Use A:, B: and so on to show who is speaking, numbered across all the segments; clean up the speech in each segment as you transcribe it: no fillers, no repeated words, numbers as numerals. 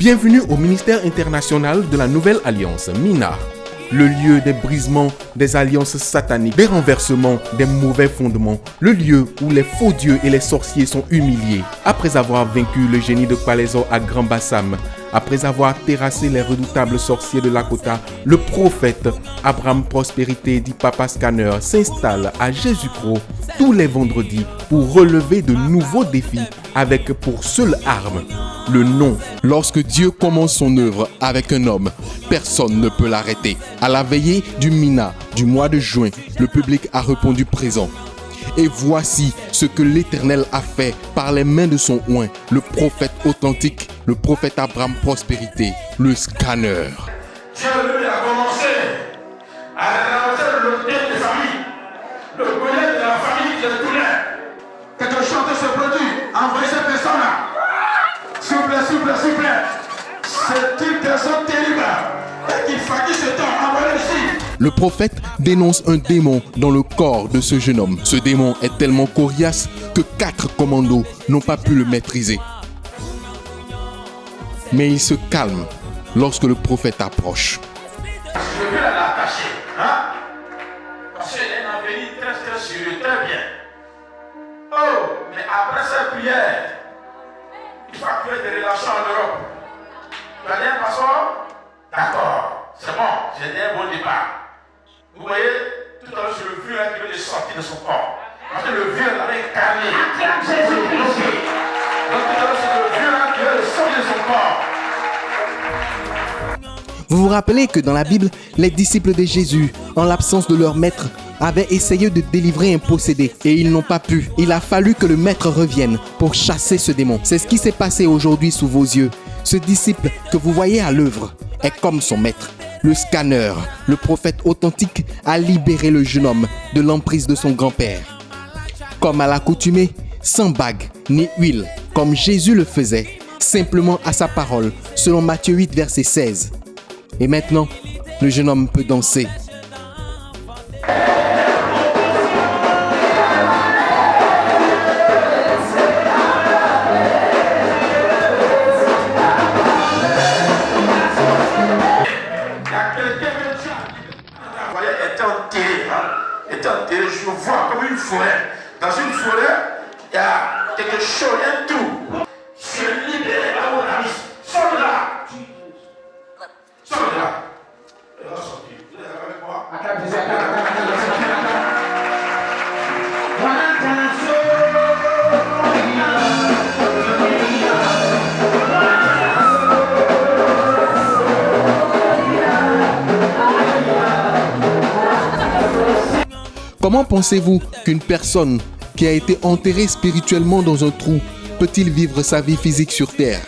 A: Bienvenue au ministère international de la Nouvelle Alliance, MINA, le lieu des brisements des alliances sataniques, des renversements des mauvais fondements, le lieu où les faux dieux et les sorciers sont humiliés. Après avoir vaincu le génie de Palaiso à Grand Bassam, après avoir terrassé les redoutables sorciers de Lakota, le prophète Abraham Prospérité dit Papa Scanner s'installe à Jésus-Christ tous les vendredis pour relever de nouveaux défis avec pour seule arme le nom.
B: Lorsque Dieu commence son œuvre avec un homme, personne ne peut l'arrêter. À la veillée du Mina du mois de juin, le public a répondu présent. Et voici ce que l'Éternel a fait par les mains de son oint, le prophète authentique, le prophète Abraham Prospérité, le Scanner.
C: Dieu lui a commencé à réinventer le bien des familles, le bonheur de la famille de Toulet. Que ton chanteur se produit, envoyez cette personne-là. S'il vous plaît. C'est une personne terrible. Et qu'il fatigue ce temps, envoyez-le ici.
B: Le prophète dénonce un démon dans le corps de ce jeune homme. Ce démon est tellement coriace que 4 commandos n'ont pas pu le maîtriser. Mais il se calme lorsque le prophète approche.
C: Je vais l'attacher, hein? Parce qu'elle est en venue très sûre, très bien. Oh, mais après cette prière, il faut créer des relations en Europe. Tu as dit un passeport? D'accord, c'est bon, j'ai dit un bon départ. Vous voyez, tout à l'heure, c'est le vieux qui veut sortir de son corps. Parce que le vieux l'avait incarné. Jésus-Christ. Donc tout à l'heure, c'est le vieux qui veut sortir de son corps.
D: Vous vous rappelez que dans la Bible, les disciples de Jésus, en l'absence de leur maître, avaient essayé de délivrer un possédé et ils n'ont pas pu. Il a fallu que le maître revienne pour chasser ce démon. C'est ce qui s'est passé aujourd'hui sous vos yeux. Ce disciple que vous voyez à l'œuvre est comme son maître. Le Scanner, le prophète authentique, a libéré le jeune homme de l'emprise de son grand-père. Comme à l'accoutumée, sans bague ni huile, comme Jésus le faisait, simplement à sa parole, selon Matthieu 8, verset 16. Et maintenant, le jeune homme peut danser.
C: Je vois comme une forêt. Dans une forêt, il y a quelque chose, il y a tout. Je suis libéré à mon ami. Sors de là. Il va sortir. Vous êtes avec moi?
B: Comment pensez-vous qu'une personne qui a été enterrée spirituellement dans un trou peut-il vivre sa vie physique sur terre?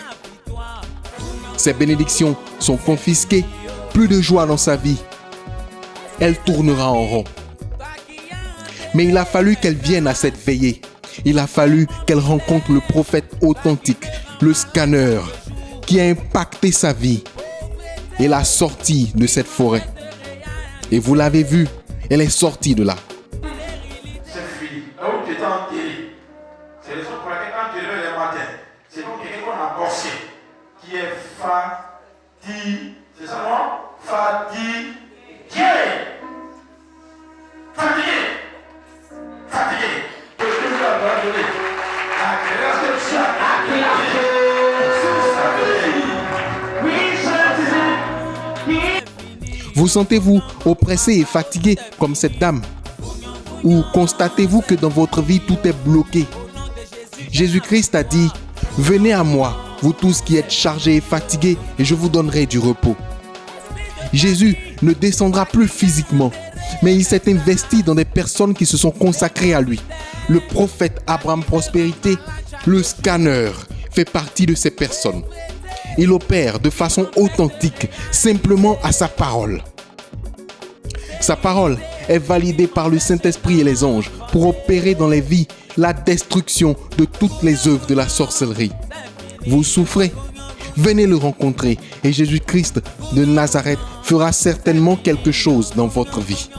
B: Ses bénédictions sont confisquées, plus de joie dans sa vie. Elle tournera en rond. Mais il a fallu qu'elle vienne à cette veillée. Il a fallu qu'elle rencontre le prophète authentique, le Scanner, qui a impacté sa vie et l'a sortie de cette forêt. Et vous l'avez vu, elle est sortie de là.
C: C'est la raison pour laquelle quand tu te lèves le matin, c'est comme quelqu'un qu'on a bossé, qui est fatigué. C'est ça, non? Fatigué. Que Dieu nous a abandonné. La grâce de Dieu a accéléré.
B: Vous sentez-vous oppressé et fatigué comme cette dame? Ou constatez-vous que dans votre vie tout est bloqué? Jésus-Christ a dit, « Venez à moi, vous tous qui êtes chargés et fatigués, et je vous donnerai du repos. » Jésus ne descendra plus physiquement, mais il s'est investi dans des personnes qui se sont consacrées à lui. Le prophète Abraham Prospérité, le Scanner, fait partie de ces personnes. Il opère de façon authentique, simplement à sa parole. Sa parole est validée par le Saint-Esprit et les anges pour opérer dans les vies la destruction de toutes les œuvres de la sorcellerie. Vous souffrez? Venez le rencontrer et Jésus-Christ de Nazareth fera certainement quelque chose dans votre vie.